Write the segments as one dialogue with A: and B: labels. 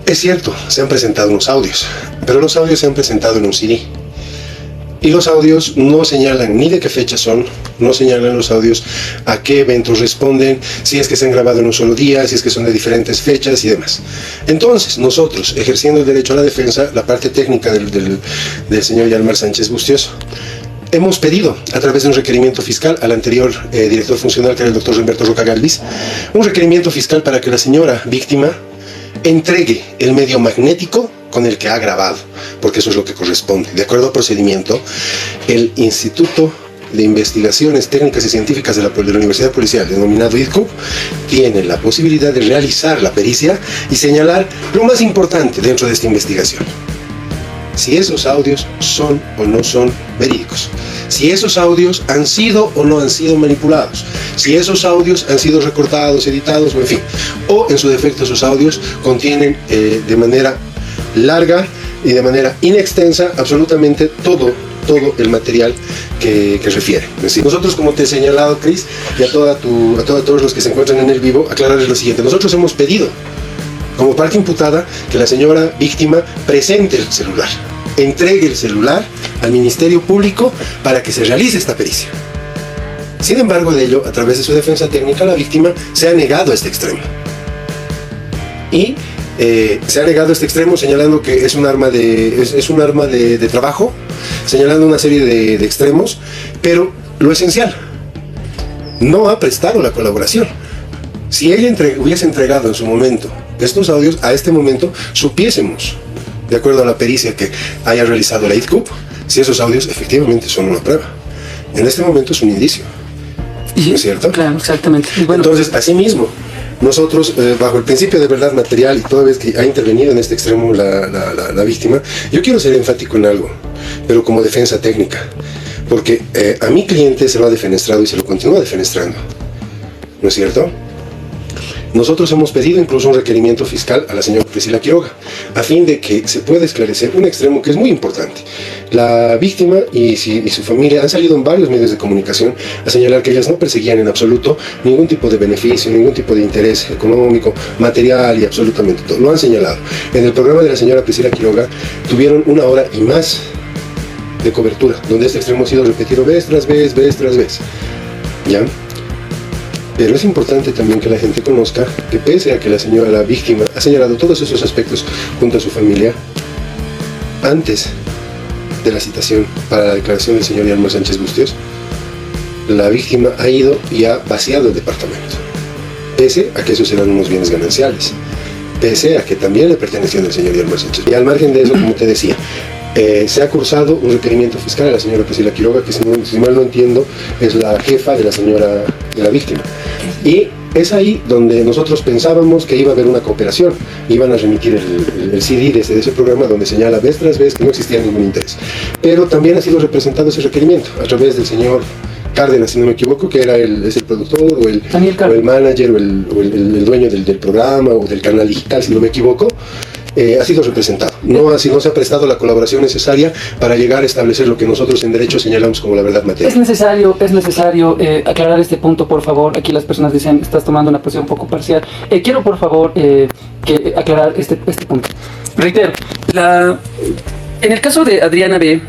A: Es cierto, se han presentado unos audios, pero los audios se han presentado en un CD. Y los audios no señalan ni de qué fecha son, no señalan los audios a qué eventos responden, si es que se han grabado en un solo día, si es que son de diferentes fechas y demás. Entonces, nosotros, ejerciendo el derecho a la defensa, la parte técnica del señor Yalmar Sánchez Bustos, hemos pedido, a través de un requerimiento fiscal al anterior director funcional, que era el doctor Humberto Roca Galvis, un requerimiento fiscal para que la señora víctima entregue el medio magnético con el que ha grabado, porque eso es lo que corresponde. De acuerdo al procedimiento, el Instituto de Investigaciones Técnicas y Científicas de la Universidad Policial, denominado IDCUP, tiene la posibilidad de realizar la pericia y señalar lo más importante dentro de esta investigación: si esos audios son o no son verídicos, si esos audios han sido o no han sido manipulados, si esos audios han sido recortados, editados, o en fin, o en su defecto esos audios contienen de manera larga y de manera inextensa absolutamente todo el material que refiere. Es decir, nosotros, como te he señalado, Cris, y a todos los que se encuentran en el vivo, aclararles lo siguiente: nosotros hemos pedido, como parte imputada, que la señora víctima presente el celular, entregue el celular al Ministerio Público para que se realice esta pericia. Sin embargo, de ello, a través de su defensa técnica, la víctima se ha negado a este extremo. Y se ha negado a este extremo señalando que es un arma de trabajo, señalando una serie de extremos, pero lo esencial: no ha prestado la colaboración. Si ella hubiese entregado en su momento estos audios, a este momento supiésemos, de acuerdo a la pericia que haya realizado la IDCUP, si esos audios efectivamente son una prueba. En este momento es un indicio, ¿no es cierto?
B: Claro, exactamente. Y bueno,
A: entonces, asimismo, nosotros, bajo el principio de verdad material, y toda vez que ha intervenido en este extremo la víctima, yo quiero ser enfático en algo, pero como defensa técnica, porque a mi cliente se lo ha defenestrado y se lo continúa defenestrando, ¿no es cierto? Nosotros hemos pedido incluso un requerimiento fiscal a la señora Priscila Quiroga, a fin de que se pueda esclarecer un extremo que es muy importante. La víctima y su familia han salido en varios medios de comunicación a señalar que ellas no perseguían en absoluto ningún tipo de beneficio, ningún tipo de interés económico, material y absolutamente todo. Lo han señalado. En el programa de la señora Priscila Quiroga tuvieron 1 hora y más de cobertura, donde este extremo ha sido repetido vez tras vez, ¿ya? Pero es importante también que la gente conozca que, pese a que la víctima ha señalado todos esos aspectos junto a su familia, antes de la citación para la declaración del señor Yalmar Sánchez Bustos, la víctima ha ido y ha vaciado el departamento, pese a que esos eran unos bienes gananciales, pese a que también le pertenecían al señor Yalmar Sánchez. Y al margen de eso, como te decía, se ha cursado un requerimiento fiscal a la señora Priscila Quiroga, que si mal no entiendo es la jefa de la víctima, y es ahí donde nosotros pensábamos que iba a haber una cooperación, iban a remitir el CD de ese programa donde señala vez tras vez que no existía ningún interés, pero también ha sido representado ese requerimiento a través del señor Cárdenas, si no me equivoco, que es el productor o el manager o el dueño del programa o del canal digital, si no me equivoco. Ha sido representado. No se ha prestado la colaboración necesaria para llegar a establecer lo que nosotros en derecho señalamos como la verdad material.
B: Es necesario aclarar este punto, por favor. Aquí las personas dicen, estás tomando una posición un poco parcial. Quiero, por favor, aclarar este punto. Reitero, en el caso de Adriana B.,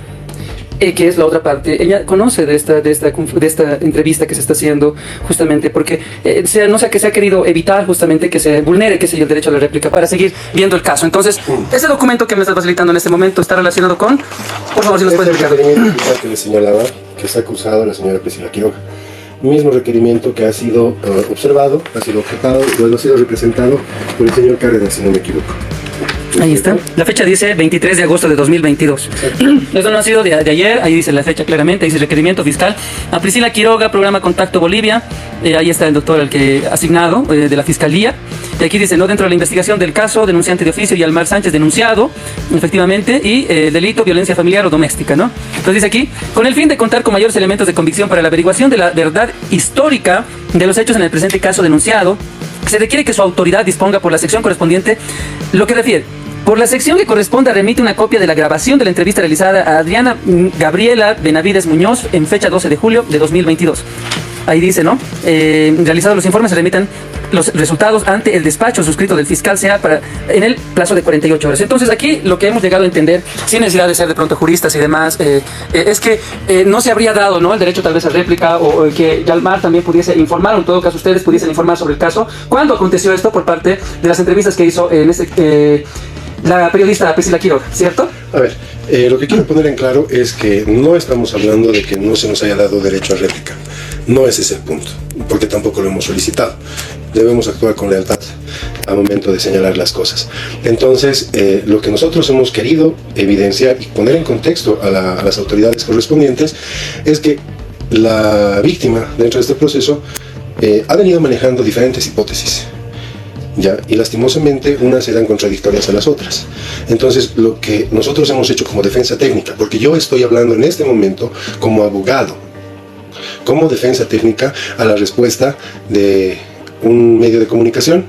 B: que es la otra parte, ella conoce de esta entrevista que se está haciendo, justamente porque que se ha querido evitar justamente que se vulnere, qué sé yo, el derecho a la réplica para seguir viendo el caso. Entonces, ese documento que me estás facilitando en este momento está relacionado con, por favor, si nos puedes explicar.
A: El requerimiento que le señalaba, que se ha acusado a la señora Priscila Quiroga, mismo requerimiento que ha sido observado, ha sido objetado, luego ha sido representado por el señor Cárdenas, si no me equivoco.
B: Ahí está. La fecha dice 23 de agosto de 2022. Eso no ha sido de ayer. Ahí dice la fecha claramente. Dice requerimiento fiscal a Priscila Quiroga, programa Contacto Bolivia. Ahí está el doctor, el que asignado de la fiscalía. Y aquí dice, no, dentro de la investigación del caso, denunciante de oficio Yalmar Sánchez denunciado, efectivamente, y delito, violencia familiar o doméstica, ¿no? Entonces dice aquí, con el fin de contar con mayores elementos de convicción para la averiguación de la verdad histórica de los hechos en el presente caso denunciado, se requiere que su autoridad disponga por la sección correspondiente lo que refiere. Por la sección que corresponda, remite una copia de la grabación de la entrevista realizada a Adriana Gabriela Benavides Muñoz en fecha 12 de julio de 2022. Ahí dice, ¿no? Realizados los informes, se remiten los resultados ante el despacho suscrito del fiscal sea en el plazo de 48 horas. Entonces aquí lo que hemos llegado a entender, sin necesidad de ser de pronto juristas y demás, es que no se habría dado, ¿no?, el derecho tal vez a réplica o que Yalmar también pudiese informar, o en todo caso ustedes pudiesen informar sobre el caso. ¿Cuándo aconteció esto? Por parte de las entrevistas que hizo la periodista Priscila Quiroga, ¿cierto?
A: A ver, lo que quiero poner en claro es que no estamos hablando de que no se nos haya dado derecho a réplica. No ese es el punto, porque tampoco lo hemos solicitado. Debemos actuar con lealtad al momento de señalar las cosas. Entonces, lo que nosotros hemos querido evidenciar y poner en contexto a las autoridades correspondientes es que la víctima dentro de este proceso ha venido manejando diferentes hipótesis, ¿ya? Y lastimosamente unas eran contradictorias a las otras. Entonces, lo que nosotros hemos hecho como defensa técnica, porque yo estoy hablando en este momento como abogado, como defensa técnica a la respuesta de un medio de comunicación,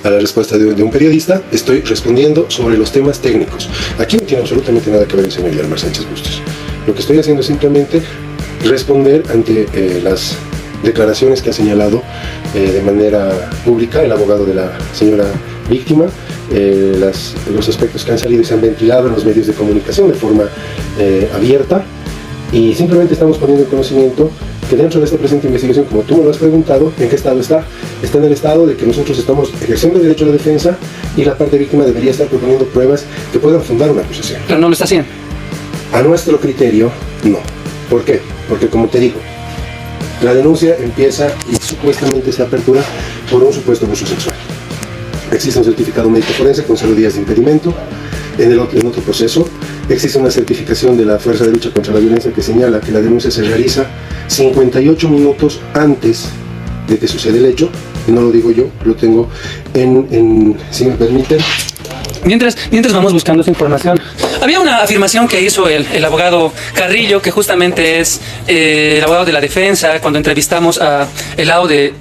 A: a la respuesta de un periodista, estoy respondiendo sobre los temas técnicos. Aquí no tiene absolutamente nada que ver el señor Yalmar Sánchez Bustos. Lo que estoy haciendo es simplemente responder ante las declaraciones que ha señalado de manera pública el abogado de la señora víctima, los aspectos que han salido y se han ventilado en los medios de comunicación de forma abierta, y simplemente estamos poniendo en conocimiento que dentro de esta presente investigación, como tú me lo has preguntado, ¿en qué estado está? Está en el estado de que nosotros estamos ejerciendo el derecho a la defensa y la parte víctima debería estar proponiendo pruebas que puedan fundar una acusación.
B: Pero no lo está haciendo.
A: A nuestro criterio, no. ¿Por qué? Porque, como te digo, la denuncia empieza y supuestamente se apertura por un supuesto abuso sexual. Existe un certificado médico forense con 0 días de impedimento. En otro proceso existe una certificación de la Fuerza de Lucha contra la Violencia que señala que la denuncia se realiza 58 minutos antes de que suceda el hecho, y no lo digo yo, lo tengo si me permiten.
B: Mientras vamos buscando esa información, había una afirmación que hizo el abogado Carrillo, que justamente es el abogado de la defensa, cuando entrevistamos a el lado de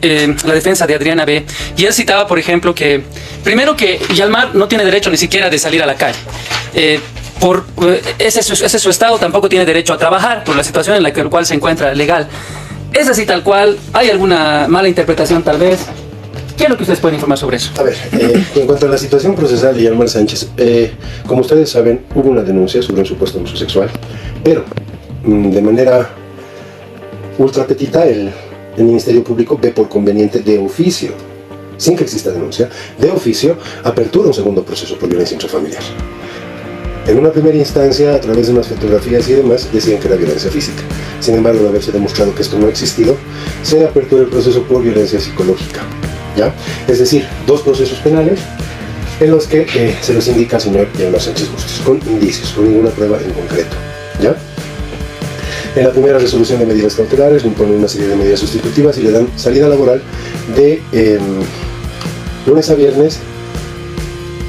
B: la defensa de Adriana B. Y él citaba, por ejemplo, que primero que Yalmar no tiene derecho ni siquiera de salir a la calle. Ese es su estado, tampoco tiene derecho a trabajar por la situación en la cual se encuentra legal. ¿Es así tal cual? ¿Hay alguna mala interpretación tal vez? ¿Qué es lo que ustedes pueden informar sobre eso?
A: A ver, en cuanto a la situación procesal de Yalmar Sánchez, como ustedes saben, hubo una denuncia sobre un supuesto abuso sexual, pero de manera ultra petita el Ministerio Público ve por conveniente de oficio, sin que exista denuncia, de oficio, apertura un segundo proceso por violencia intrafamiliar. En una primera instancia, a través de unas fotografías y demás, decían que era violencia física. Sin embargo, al haberse demostrado que esto no ha existido, se apertura el proceso por violencia psicológica, ¿ya? Es decir, 2 procesos penales en los que se les indica al señor Yalmar Sánchez Bustos, con indicios, con ninguna prueba en concreto, ¿ya? En la primera resolución de medidas cautelares le imponen una serie de medidas sustitutivas y le dan salida laboral de lunes a viernes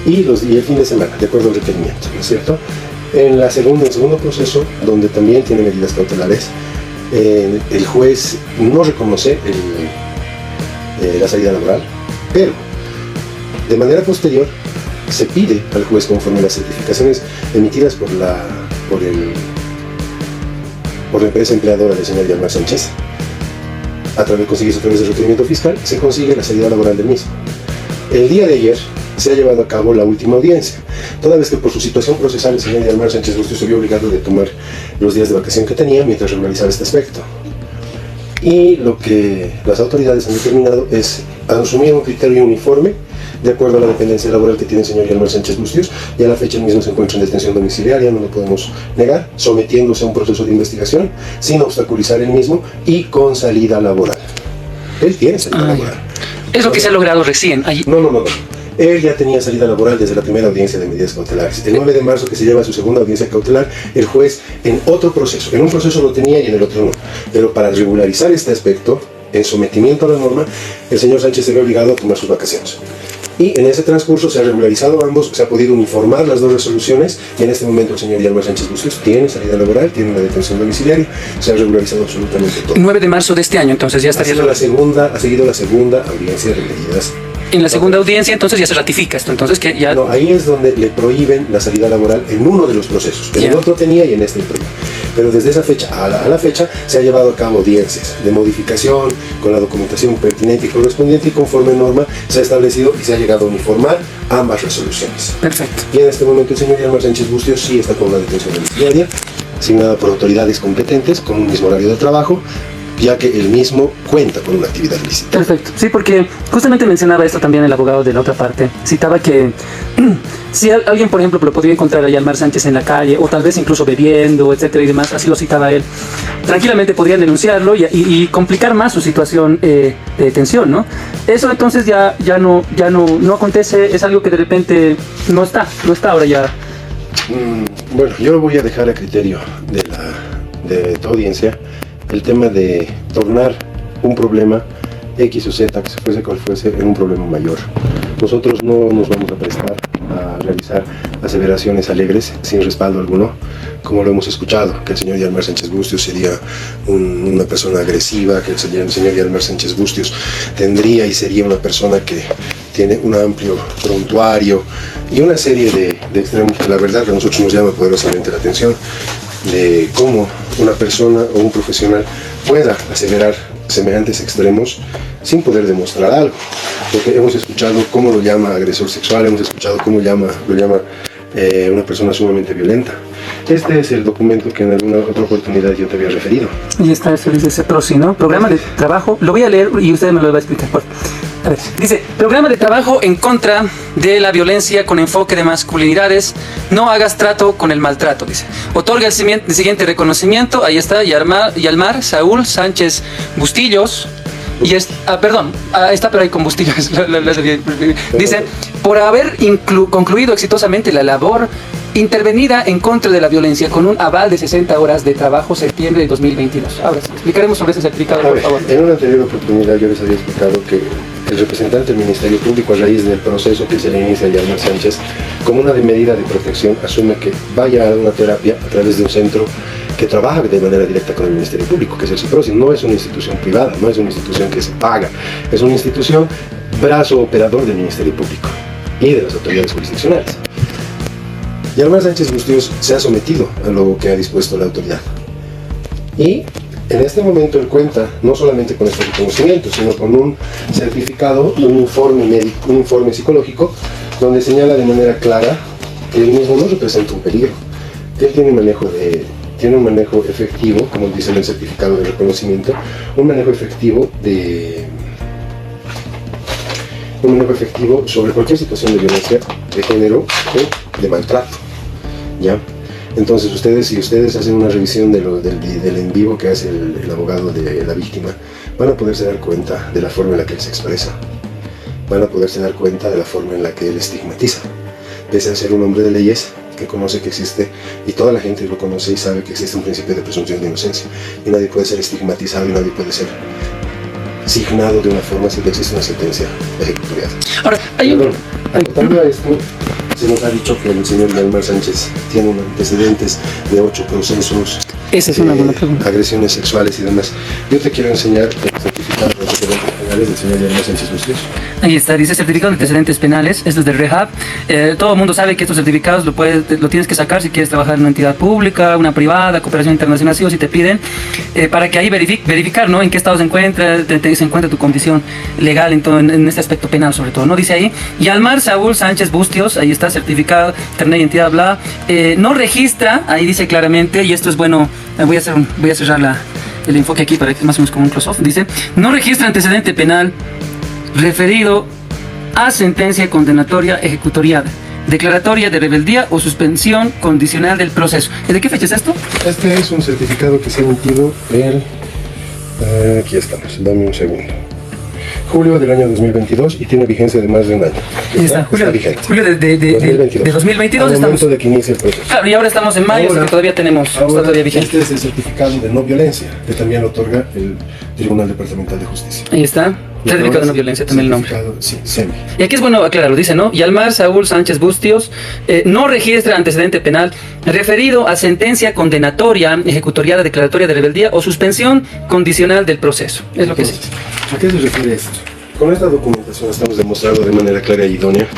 A: y el fin de semana, de acuerdo al requerimiento, ¿no es cierto? En el segundo proceso, donde también tiene medidas cautelares, el juez no reconoce la salida laboral, pero de manera posterior se pide al juez, conforme a las certificaciones emitidas por la empresa empleadora del señor Yalmar Sánchez, a través del requerimiento fiscal, se consigue la salida laboral del mismo. El día de ayer se ha llevado a cabo la última audiencia, toda vez que por su situación procesal el señor Yalmar Sánchez Bustos se vio obligado de tomar los días de vacación que tenía mientras regularizaba este aspecto. Y lo que las autoridades han determinado es asumir un criterio uniforme de acuerdo a la dependencia laboral que tiene el señor Yalmar Sánchez Bustos, y a la fecha el mismo se encuentra en detención domiciliaria, no lo podemos negar, sometiéndose a un proceso de investigación sin obstaculizar el mismo y con salida laboral. Él tiene salida laboral.
B: Es lo que se ha logrado recién.
A: No. Él ya tenía salida laboral desde la primera audiencia de medidas cautelares. El 9 de marzo, que se lleva a su segunda audiencia cautelar, el juez en otro proceso, en un proceso lo tenía y en el otro no. Pero para regularizar este aspecto, en sometimiento a la norma, el señor Sánchez se ve obligado a tomar sus vacaciones. Y en ese transcurso se ha regularizado ambos, se ha podido uniformar las 2 resoluciones, y en este momento el señor Yalmar Sánchez Bustos tiene salida laboral, tiene una detención domiciliaria, se ha regularizado absolutamente todo.
B: 9 de marzo de este año, entonces ya estaría...
A: Ha seguido la segunda audiencia de medidas.
B: En la segunda audiencia, entonces ya se ratifica esto, entonces que ya...
A: No, ahí es donde le prohíben la salida laboral en uno de los procesos. En el otro tenía y en este prohíben. pero desde esa fecha a la fecha se ha llevado a cabo audiencias de modificación con la documentación pertinente y correspondiente, y conforme norma se ha establecido y se ha llegado a uniformar ambas resoluciones.
B: Perfecto.
A: Y en este momento el señor Yalmar Sánchez Bustios sí está con una detención domiciliaria, asignada por autoridades competentes, con un mismo horario de trabajo, ya que él mismo cuenta con una actividad ilícita.
B: Perfecto. Sí, porque justamente mencionaba esto también el abogado de la otra parte. Citaba que si alguien, por ejemplo, lo podría encontrar a Yalmar Sánchez en la calle, o tal vez incluso bebiendo, etcétera y demás, así lo citaba él, tranquilamente podrían denunciarlo y complicar más su situación de detención, ¿no? Eso entonces ya no acontece, es algo que de repente no está ahora ya.
A: Bueno, yo voy a dejar a criterio de tu audiencia el tema de tornar un problema X o Z, que se fuese cual fuese, en un problema mayor. Nosotros no nos vamos a prestar a realizar aseveraciones alegres sin respaldo alguno, como lo hemos escuchado, que el señor Yalmar Sánchez Bustios sería una persona agresiva, que el señor Yalmar Sánchez Bustios tendría y sería una persona que tiene un amplio prontuario y una serie de extremos que la verdad a nosotros nos llama poderosamente la atención, de cómo una persona o un profesional pueda aseverar semejantes extremos sin poder demostrar algo. Porque hemos escuchado cómo lo llama agresor sexual, hemos escuchado cómo lo llama una persona sumamente violenta. Este es el documento que en alguna otra oportunidad yo te había referido.
B: Y está eso, dice ese PROSI, ¿no? Programa de trabajo, lo voy a leer y usted me lo va a explicar. A ver, dice, programa de trabajo en contra de la violencia con enfoque de masculinidades, no hagas trato con el maltrato, dice. Otorga el siguiente reconocimiento, ahí está, Yalmar Saúl Sánchez Bustillos, y está pero hay con Bustillos, dice, por haber concluido exitosamente la labor intervenida en contra de la violencia con un aval de 60 horas de trabajo, septiembre de 2022. Ahora explicaremos sobre ese certificado, por favor.
A: En una anterior oportunidad yo les había explicado que el representante del Ministerio Público, a raíz del proceso que se le inicia a Yalmar Sánchez, como una medida de protección, asume que vaya a una terapia a través de un centro que trabaja de manera directa con el Ministerio Público, que es el CIPROSI. No es una institución privada, no es una institución que se paga, es una institución brazo operador del Ministerio Público y de las autoridades jurisdiccionales. Yalmar Sánchez Bustios se ha sometido a lo que ha dispuesto la autoridad. Y en este momento él cuenta no solamente con este reconocimiento, sino con un certificado, un informe médico, un informe psicológico, donde señala de manera clara que él mismo no representa un peligro, que él tiene un manejo efectivo, como dice en el certificado de reconocimiento, un manejo efectivo sobre cualquier situación de violencia de género o de maltrato. ¿Ya? Entonces si ustedes hacen una revisión del en vivo que hace el abogado de la víctima, van a poderse dar cuenta de la forma en la que él se expresa, van a poderse dar cuenta de la forma en la que él estigmatiza, pese a ser un hombre de leyes que conoce que existe, y toda la gente lo conoce y sabe que existe un principio de presunción de inocencia, y nadie puede ser estigmatizado y nadie puede ser signado de una forma sin que exista una sentencia ejecutoriada.
B: Ahora,
A: Aportando a esto, se nos ha dicho que el señor Yalmar Sánchez tiene antecedentes de 8 procesos,
B: esa es una buena pregunta,
A: agresiones sexuales y demás. Yo te quiero enseñar el certificado de antecedentes penales del señor Yalmar Sánchez Bustios.
B: Ahí está, dice certificado de antecedentes penales, esto es del Rehab. Todo el mundo sabe que estos certificados lo tienes que sacar si quieres trabajar en una entidad pública, una privada, cooperación internacional, sí o sí te piden, para que ahí verificar, ¿no?, en qué estado se encuentra tu condición legal en este aspecto penal sobre todo, ¿no? Dice ahí, Yalmar Saúl Sánchez Bustios, ahí está certificado, carnet de identidad, bla, no registra, ahí dice claramente, y esto es bueno, voy a cerrar el enfoque aquí para que es más o menos como un close-off, dice, no registra antecedente penal referido a sentencia condenatoria ejecutoriada, declaratoria de rebeldía o suspensión condicional del proceso. ¿De qué fecha es esto?
A: Este es un certificado que se ha emitido aquí estamos, dame un segundo, julio del año 2022, y tiene vigencia de más de un año.
B: Está julio de 2022
A: al momento de que inicia el proceso.
B: Claro, y ahora estamos en mayo, así que todavía tenemos, está todavía vigente.
A: Este es el certificado de no violencia, que también lo otorga el Tribunal Departamental de Justicia.
B: Ahí está. Certificado de no violencia, también el nombre.
A: Sí, SEMI.
B: Y aquí es bueno aclararlo, dice, ¿no? Yalmar Saúl Sánchez Bustios no registra antecedente penal referido a sentencia condenatoria, ejecutoriada, declaratoria de rebeldía o suspensión condicional del proceso. Es lo que dice.
A: ¿A qué se refiere esto? Con esta documentación estamos demostrando de manera clara y idónea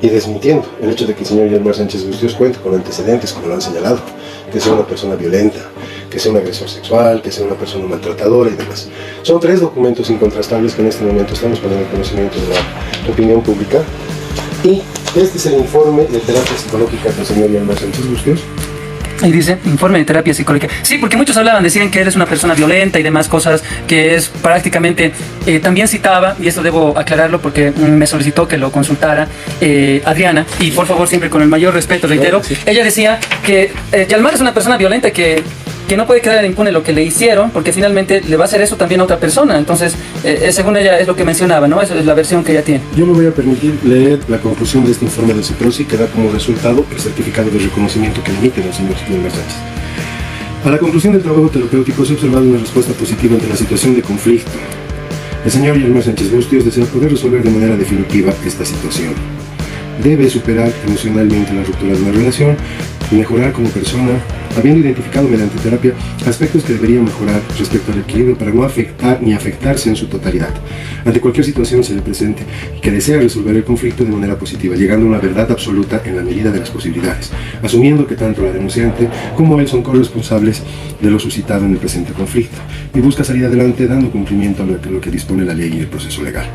A: y desmintiendo el hecho de que el señor Yalmar Sánchez Bustíos cuente con antecedentes, como lo han señalado, que sea una persona violenta, que sea un agresor sexual, que sea una persona maltratadora y demás. Son 3 documentos incontrastables que en este momento estamos poniendo en conocimiento de la opinión pública. Y este es el informe de terapia psicológica del señor Yalmar Sánchez Bustíos.
B: Ahí dice, informe de terapia psicológica. Sí, porque muchos hablaban, decían que eres una persona violenta y demás cosas, que es prácticamente, también citaba, y esto debo aclararlo porque me solicitó que lo consultara Adriana, y por favor siempre con el mayor respeto, reitero, sí. Ella decía que Yalmar es una persona violenta que no puede quedar impune lo que le hicieron, porque finalmente le va a hacer eso también a otra persona. Entonces, según ella, es lo que mencionaba, ¿no? Esa es la versión que ella tiene.
A: Yo me voy a permitir leer la conclusión de este informe del CEPROSI, que da como resultado el certificado de reconocimiento que le emite el señor Yalmar Sánchez. A la conclusión del trabajo terapéutico se ha observado una respuesta positiva ante la situación de conflicto. El señor Yalmar Sánchez Bustíos desea poder resolver de manera definitiva esta situación. Debe superar emocionalmente la ruptura de una relación y mejorar como persona, habiendo identificado mediante terapia aspectos que deberían mejorar respecto al equilibrio para no afectar ni afectarse en su totalidad ante cualquier situación se le presente, y que desea resolver el conflicto de manera positiva, llegando a una verdad absoluta en la medida de las posibilidades, asumiendo que tanto la denunciante como él son corresponsables de lo suscitado en el presente conflicto, y busca salir adelante dando cumplimiento a lo que dispone la ley y el proceso legal.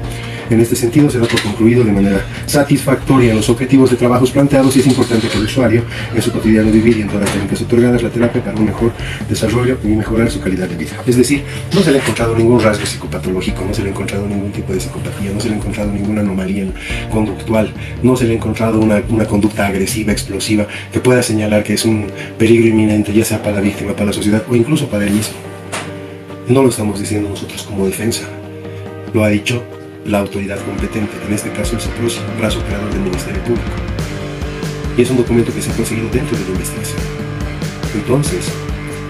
A: En este sentido, se da por concluido de manera satisfactoria los objetivos de trabajos planteados, y es importante que el usuario, en su cotidiano vivir y en todas las técnicas otorgadas, la terapia para un mejor desarrollo y mejorar su calidad de vida. Es decir, no se le ha encontrado ningún rasgo psicopatológico, no se le ha encontrado ningún tipo de psicopatía, no se le ha encontrado ninguna anomalía conductual, no se le ha encontrado una conducta agresiva, explosiva, que pueda señalar que es un peligro inminente, ya sea para la víctima, para la sociedad o incluso para él mismo. No lo estamos diciendo nosotros como defensa, lo ha dicho la autoridad competente, en este caso el CEPROSI, brazo operador del Ministerio Público. Y es un documento que se ha conseguido dentro de la investigación. Entonces,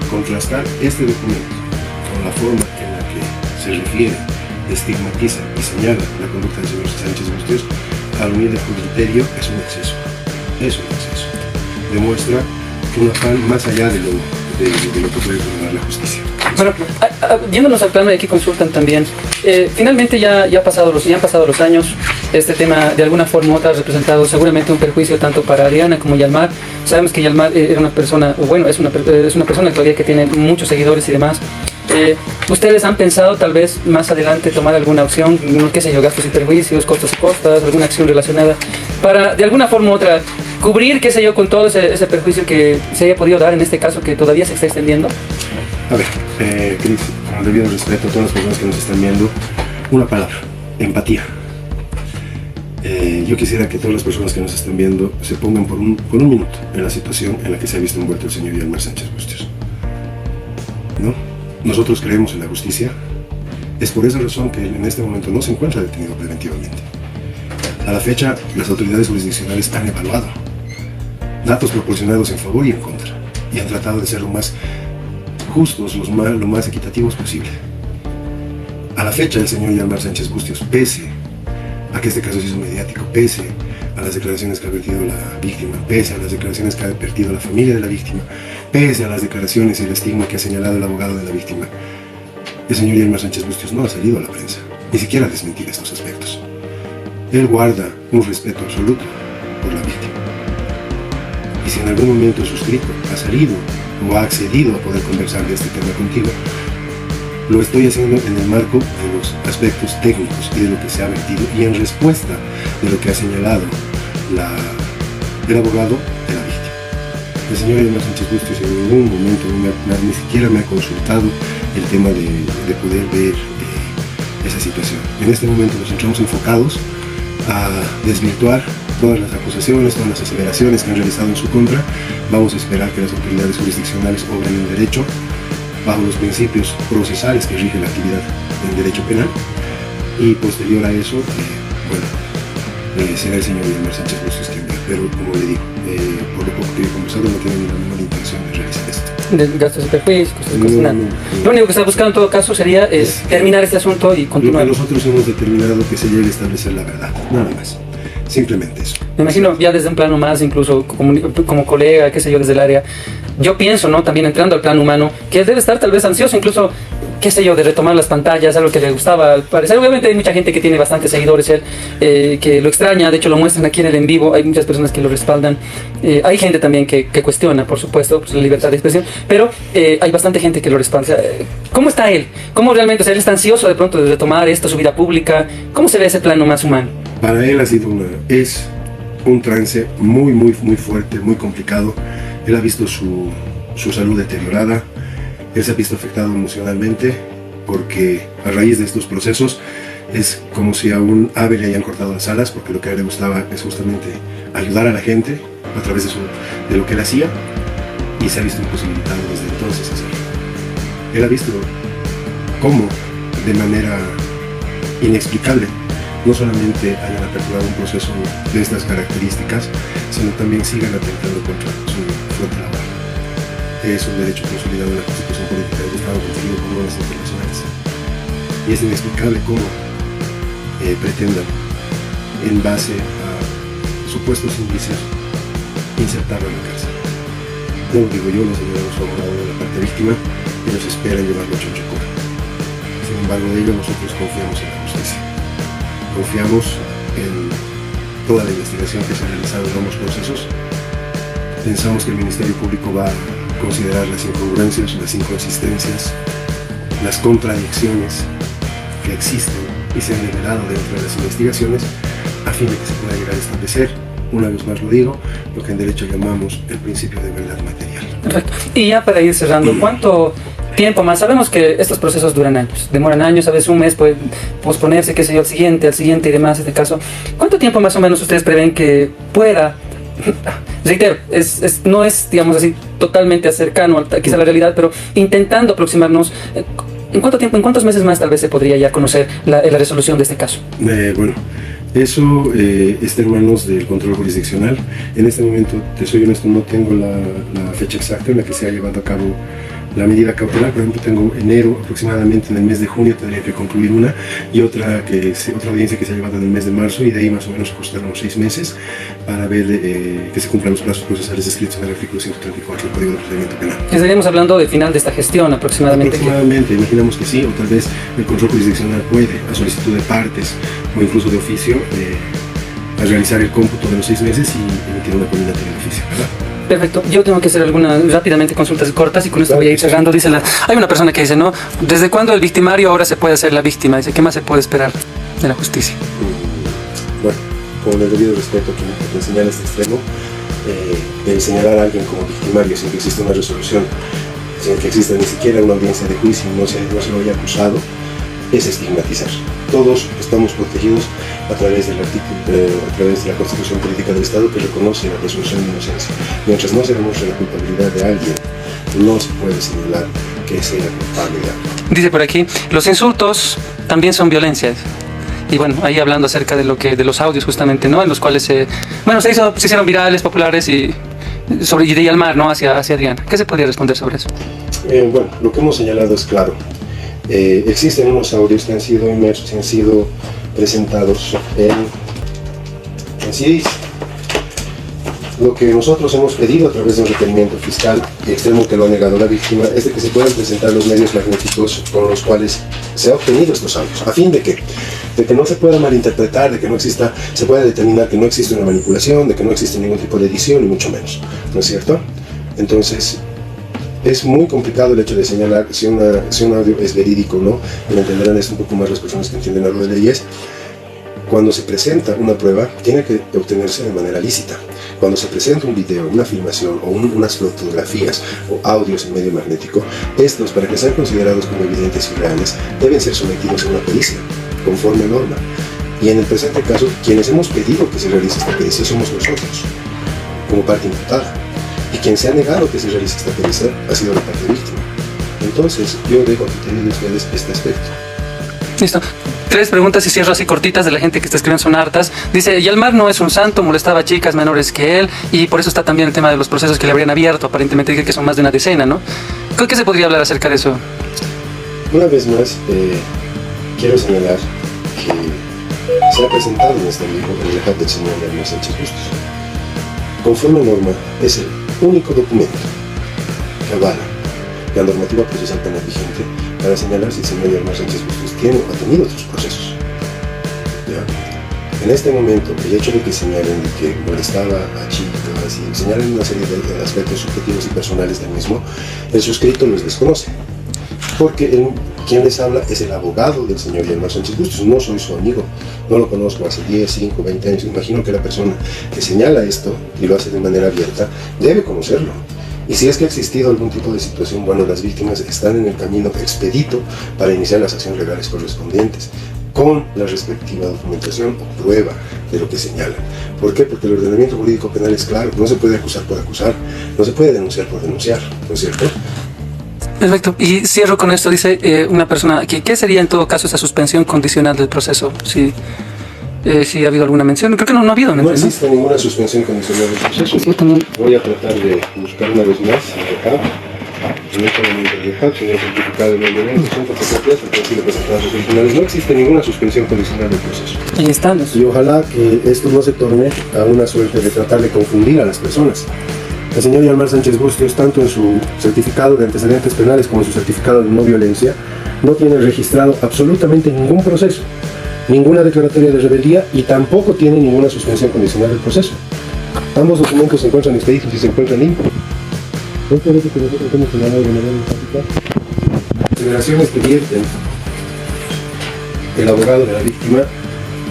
A: contrastar este documento con la forma en la que se refiere, estigmatiza y señala la conducta del señor Sánchez Bustíos, al humilde criterio, es un exceso. Es un exceso. Demuestra un afán más allá de lo que puede ordenar la justicia.
B: Bueno, yéndonos al plano de aquí consultan también, finalmente ya han pasado los años, este tema de alguna forma u otra ha representado seguramente un perjuicio tanto para Adriana como Yalmar. Sabemos que Yalmar era una persona, o bueno, es una persona todavía que tiene muchos seguidores y demás. ¿Ustedes han pensado tal vez más adelante tomar alguna opción, qué sé yo, gastos y perjuicios, costos y costas, alguna acción relacionada para de alguna forma u otra cubrir, qué sé yo, con todo ese perjuicio que se haya podido dar en este caso que todavía se está extendiendo?
A: A ver, Cris, con el debido respeto a todas las personas que nos están viendo, una palabra: empatía. Yo quisiera que todas las personas que nos están viendo se pongan por un minuto en la situación en la que se ha visto envuelto el señor Yalmar Sánchez Bustíos. ¿No? Nosotros creemos en la justicia. Es por esa razón que él en este momento no se encuentra detenido preventivamente. A la fecha, las autoridades jurisdiccionales han evaluado datos proporcionados en favor y en contra, y han tratado de ser lo más justos, lo más equitativos posible. A la fecha, el señor Yalmar Sánchez Bustíos, pese a que este caso se hizo mediático, pese a las declaraciones que ha vertido la víctima, pese a las declaraciones que ha vertido la familia de la víctima, pese a las declaraciones y el estigma que ha señalado el abogado de la víctima, el señor Yalmar Sánchez Bustíos no ha salido a la prensa, ni siquiera a desmentir estos aspectos. Él guarda un respeto absoluto por la víctima. Y si en algún momento suscrito ha salido o ha accedido a poder conversar de este tema contigo, lo estoy haciendo en el marco de los aspectos técnicos y de lo que se ha vertido y en respuesta de lo que ha señalado el abogado de la víctima. El señor Yalmar Sánchez Bustíos en ningún momento ni siquiera me ha consultado el tema de poder ver esa situación. En este momento nos encontramos enfocados a desvirtuar todas las acusaciones, todas las aseveraciones que han realizado en su contra. Vamos a esperar que las autoridades jurisdiccionales obren en derecho bajo los principios procesales que rigen la actividad en derecho penal, y posterior a eso, será el señor Yalmar Sánchez Bustíos quien vea. Pero como le digo, por lo poco que he conversado, no tiene ni la menor intención de realizar esto.
B: De gastos y perjuicios, nada. Lo único que está buscando en todo caso sería terminar este asunto y continuar.
A: Lo que nosotros hemos determinado que se llegue a establecer la verdad, nada más. Simplemente eso.
B: Me imagino ya desde un plano más, incluso como colega, qué sé yo, desde el área. Yo pienso, ¿no? También entrando al plano humano, que él debe estar tal vez ansioso, incluso qué sé yo, de retomar las pantallas, algo que le gustaba al parecer. Obviamente hay mucha gente que tiene bastantes seguidores, él, que lo extraña, de hecho lo muestran aquí en el en vivo, hay muchas personas que lo respaldan. Hay gente también que cuestiona, por supuesto, pues, la libertad de expresión, pero hay bastante gente que lo respalda. O sea, ¿cómo está él? ¿Cómo realmente, o sea, él está ansioso de pronto de retomar esto, su vida pública? ¿Cómo se ve ese plano más humano?
A: Para él es un trance muy fuerte, muy complicado. Él ha visto su salud deteriorada, él se ha visto afectado emocionalmente, porque a raíz de estos procesos es como si a un ave le hayan cortado las alas, porque lo que a él le gustaba es justamente ayudar a la gente a través de lo que él hacía, y se ha visto imposibilitado desde entonces hacerlo. Él ha visto cómo, de manera inexplicable, no solamente hayan aperturado un proceso de estas características, sino también sigan atentando contra su fuente laboral. Es un derecho consolidado en la Constitución Política del Estado conseguido por normas internacionales. Y es inexplicable cómo pretendan, en base a supuestos indicios, insertarlo en la cárcel. No lo digo yo, lo señaló su abogado de la parte víctima, ellos esperan llevarlo a Chonchocora. Sin embargo, de ello nosotros confiamos en la justicia. Confiamos en toda la investigación que se ha realizado en ambos procesos. Pensamos que el Ministerio Público va a considerar las incongruencias, las inconsistencias, las contradicciones que existen y se han revelado dentro de las investigaciones, a fin de que se pueda llegar a establecer, una vez más lo digo, lo que en derecho llamamos el principio de verdad material.
B: Perfecto. Y ya para ir cerrando, ¿cuánto tiempo más? Sabemos que estos procesos duran años, demoran años, a veces un mes puede posponerse, qué sé yo, al siguiente y demás, en este caso. ¿Cuánto tiempo más o menos ustedes prevén que pueda? Reitero, no es, digamos así, totalmente cercano quizá a la realidad, pero intentando aproximarnos. ¿En cuánto tiempo, en cuántos meses más tal vez se podría ya conocer la resolución de este caso?
A: Bueno, eso está en manos del control jurisdiccional. En este momento, te soy honesto, no tengo la fecha exacta en la que se ha llevado a cabo la medida cautelar. Por ejemplo, tengo enero, aproximadamente en el mes de junio tendría que concluir una, y otra audiencia que se ha llevado en el mes de marzo, y de ahí más o menos ajustar unos 6 meses para ver que se cumplan los plazos procesales descritos en el artículo 134 del Código de Procedimiento Penal.
B: Estaríamos hablando del final de esta gestión aproximadamente.
A: Aproximadamente, imaginamos que sí, o tal vez el control jurisdiccional puede, a solicitud de partes o incluso de oficio, a realizar el cómputo de los 6 meses y emitir una condenatoria de oficio, ¿verdad?
B: Perfecto. Yo tengo que hacer rápidamente consultas cortas y con esto voy a ir cerrando. Hay una persona que dice, ¿no? ¿Desde cuándo el victimario ahora se puede hacer la víctima? Dice, ¿qué más se puede esperar de la justicia?
A: Bueno, con el debido respeto que me señala este extremo, el señalar a alguien como victimario sin que exista una resolución, sin que exista ni siquiera una audiencia de juicio y no se lo haya acusado, es estigmatizar. Todos estamos protegidos a través del a través de la Constitución Política del Estado, que reconoce la presunción de inocencia. Mientras no se demuestre la culpabilidad de alguien, no se puede señalar que sea culpable de algo.
B: Dice por aquí, los insultos también son violencia. Y bueno, ahí hablando acerca de los audios justamente, ¿no? En los cuales se hicieron virales, populares y de Yalmar, ¿no? Hacia Adriana. ¿Qué se podría responder sobre eso?
A: Bueno, lo que hemos señalado es claro. Existen unos audios que han sido inmersos y han sido presentados en CDs. Lo que nosotros hemos pedido a través de un requerimiento fiscal, y extremo que lo ha negado la víctima, es de que se puedan presentar los medios magnéticos con los cuales se ha obtenido estos audios. ¿A fin de qué? De que no se pueda malinterpretar, de que no exista, se pueda determinar que no existe una manipulación, de que no existe ningún tipo de edición, ni mucho menos. ¿No es cierto? Entonces, es muy complicado el hecho de señalar si un audio es verídico o no, y lo entenderán esto un poco más las personas que entienden algo de leyes. Cuando se presenta una prueba, tiene que obtenerse de manera lícita. Cuando se presenta un video, una filmación o unas fotografías o audios en medio magnético, estos, para que sean considerados como evidentes y reales, deben ser sometidos a una pericia, conforme a norma. Y en el presente caso, quienes hemos pedido que se realice esta pericia somos nosotros, como parte imputada. Y quien se ha negado que se realice esta pericia ha sido la parte víctima. Entonces, yo dejo a criterio de ustedes este aspecto.
B: Listo. 3 preguntas y cierro así cortitas de la gente que está escribiendo, son hartas. Dice, Yalmar no es un santo, molestaba a chicas menores que él, y por eso está también el tema de los procesos que le habrían abierto, aparentemente dice que son más de una decena, ¿no? ¿Qué se podría hablar acerca de eso?
A: Una vez más, quiero señalar que se ha presentado en este libro el legat del señor Yalmar Sánchez Bustos. Conforme a norma, es el único documento que avala la normativa procesal penal vigente para señalar si el señor Yalmar Sánchez Bustos tiene o ha tenido otros procesos. ¿Ya? En este momento, el hecho de que señalen que molestaba a chicas y señalen una serie de aspectos subjetivos y personales del mismo, el suscrito los desconoce. Porque quien les habla es el abogado del señor Yalmar Sánchez Bustos, no soy su amigo, no lo conozco hace 10, 5, 20 años. Imagino que la persona que señala esto y lo hace de manera abierta debe conocerlo. Y si es que ha existido algún tipo de situación, bueno, las víctimas están en el camino expedito para iniciar las acciones legales correspondientes, con la respectiva documentación o prueba de lo que señalan. ¿Por qué? Porque el ordenamiento jurídico penal es claro, no se puede acusar por acusar, no se puede denunciar por denunciar, ¿no es cierto?
B: Perfecto. Y cierro con esto, dice una persona, ¿qué sería en todo caso esa suspensión condicional del proceso? Si ha habido alguna mención, creo que no ha habido.
A: No existe ninguna suspensión condicional del proceso.
B: Sí, también.
A: Voy a tratar de buscar una vez más acá. En este momento de acá, señor certificado de no violencia, son fotocopias, porque presentadas los originales. No existe ninguna suspensión condicional del proceso.
B: Ahí estamos.
A: Y ojalá que esto no se torne a una suerte de tratar de confundir a las personas. El señor Yalmar Sánchez Bustos, tanto en su certificado de antecedentes penales como en su certificado de no violencia, no tiene registrado absolutamente ningún proceso, ninguna declaratoria de rebeldía y tampoco tiene ninguna suspensión condicional del proceso. Ambos documentos se encuentran expeditos y se encuentran limpios. Esto es lo que nosotros hemos señalado de manera enfática. Consideraciones que vierten el abogado de la víctima.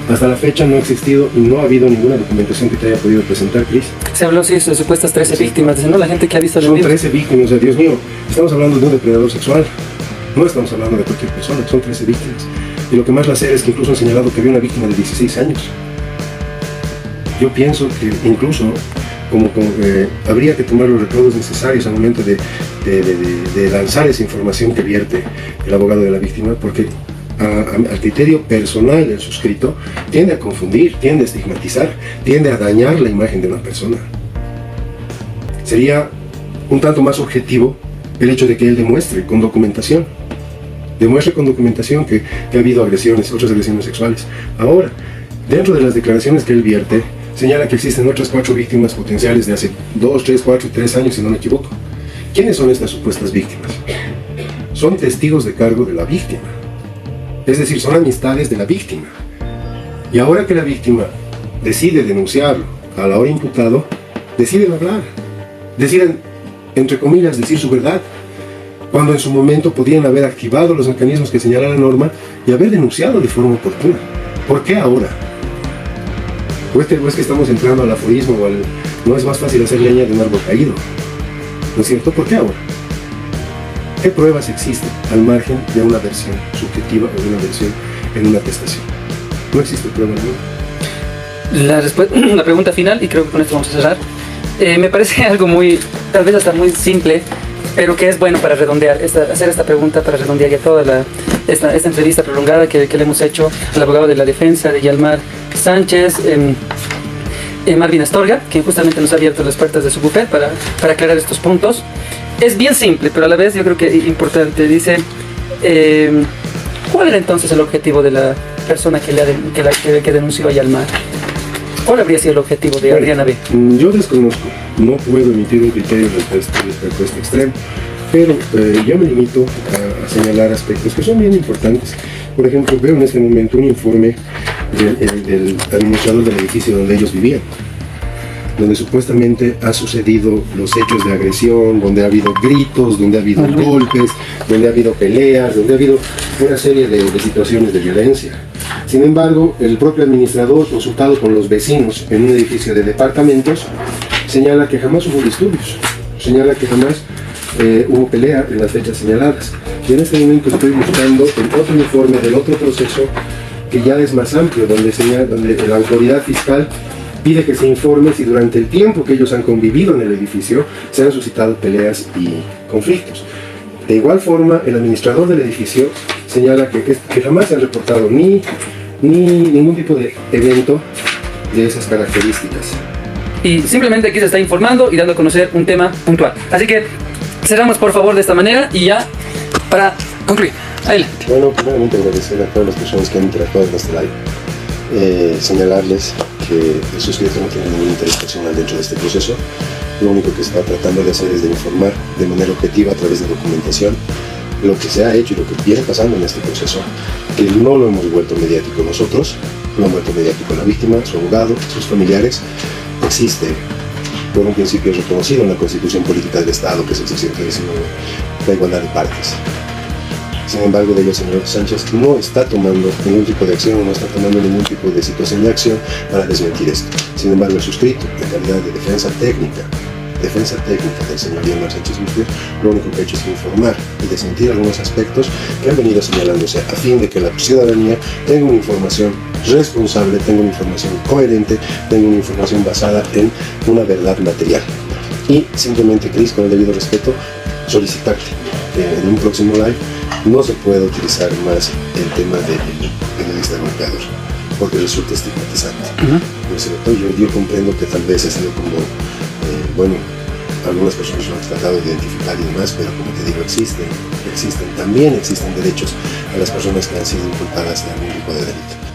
A: Hasta la fecha no ha existido y no ha habido ninguna documentación que te haya podido presentar, Cris.
B: Se habló, sí, de supuestas 13 víctimas. Dicen, no, la gente que ha visto el
A: Son
B: video.
A: 13 víctimas, o sea, Dios mío, estamos hablando de un depredador sexual. No estamos hablando de cualquier persona, son 13 víctimas. Y lo que más la hace es que incluso han señalado que había una víctima de 16 años. Yo pienso que incluso habría que tomar los recaudos necesarios al momento de lanzar esa información que vierte el abogado de la víctima, porque al criterio personal del suscrito tiende a confundir, tiende a estigmatizar, tiende a dañar la imagen de una persona. Sería un tanto más objetivo el hecho de que él demuestre con documentación que ha habido agresiones, otras agresiones sexuales. Ahora, dentro de las declaraciones que él vierte, señala que existen otras 4 víctimas potenciales de hace 2, 3, 4 y 3 años, si no me equivoco. ¿Quiénes son estas supuestas víctimas? Son testigos de cargo de la víctima. Es decir, son amistades de la víctima. Y ahora que la víctima decide denunciarlo a la hora imputado, deciden hablar, deciden, entre comillas, decir su verdad, cuando en su momento podían haber activado los mecanismos que señala la norma y haber denunciado de forma oportuna. ¿Por qué ahora? ¿O es que estamos entrando al aforismo o no es más fácil hacer leña de un árbol caído? ¿No es cierto? ¿Por qué ahora? ¿Qué pruebas existen al margen de una versión subjetiva o de una versión en una atestación? No existe prueba alguna.
B: La pregunta final, y creo que con esto vamos a cerrar, me parece algo tal vez hasta muy simple, pero que es bueno para redondear, hacer esta pregunta para redondear ya toda esta entrevista prolongada que le hemos hecho al abogado de la defensa de Yalmar Sánchez, Marvin Astorga, que justamente nos ha abierto las puertas de su bufet para aclarar estos puntos. Es bien simple, pero a la vez yo creo que importante. Dice, ¿cuál era entonces el objetivo de la persona que denunció a Yalmar? ¿Cuál habría sido el objetivo de Adriana B?
A: Yo desconozco, no puedo emitir un criterio respecto a este extremo, pero yo me limito a señalar aspectos que son bien importantes. Por ejemplo, veo en este momento un informe del administrador del edificio donde ellos vivían, donde supuestamente ha sucedido los hechos de agresión, donde ha habido gritos, donde ha habido golpes, donde ha habido peleas, donde ha habido una serie de situaciones de violencia. Sin embargo, el propio administrador, consultado con los vecinos en un edificio de departamentos, señala que jamás hubo disturbios, señala que jamás hubo pelea en las fechas señaladas. Y en este momento estoy buscando el otro informe del otro proceso que ya es más amplio, donde la autoridad fiscal pide que se informe si durante el tiempo que ellos han convivido en el edificio se han suscitado peleas y conflictos. De igual forma, el administrador del edificio señala que jamás se han reportado ni ningún tipo de evento de esas características.
B: Y simplemente aquí se está informando y dando a conocer un tema puntual. Así que cerramos por favor de esta manera y ya para concluir. Adelante.
A: Bueno, primeramente agradecer a todas las personas que han interactuado en este live. Señalarles que el suscrito no tiene ningún interés personal dentro de este proceso. Lo único que está tratando de hacer es de informar de manera objetiva a través de documentación lo que se ha hecho y lo que viene pasando en este proceso, que no lo hemos vuelto mediático nosotros, lo han vuelto mediático la víctima, su abogado, sus familiares. Existe, por un principio reconocido en la Constitución Política del Estado, que es el 619, la igualdad de partes. Sin embargo, el señor Sánchez no está tomando ningún tipo de acción, no está tomando ningún tipo de situación de acción para desmentir esto. Sin embargo, el suscrito, en calidad de defensa técnica del señor Guillermo Sánchez Mustier, lo único que ha hecho es informar y desmentir algunos aspectos que han venido señalándose a fin de que la ciudadanía tenga una información responsable, tenga una información coherente, tenga una información basada en una verdad material. Y simplemente, Cris, con el debido respeto, solicitarte que en un próximo live no se puede utilizar más el tema del periodista golpeador, porque resulta estigmatizante. ¿No es cierto? Yo comprendo que tal vez ha sido como, algunas personas lo han tratado de identificar y demás, pero como te digo, también existen derechos a las personas que han sido inculpadas de algún tipo de delito.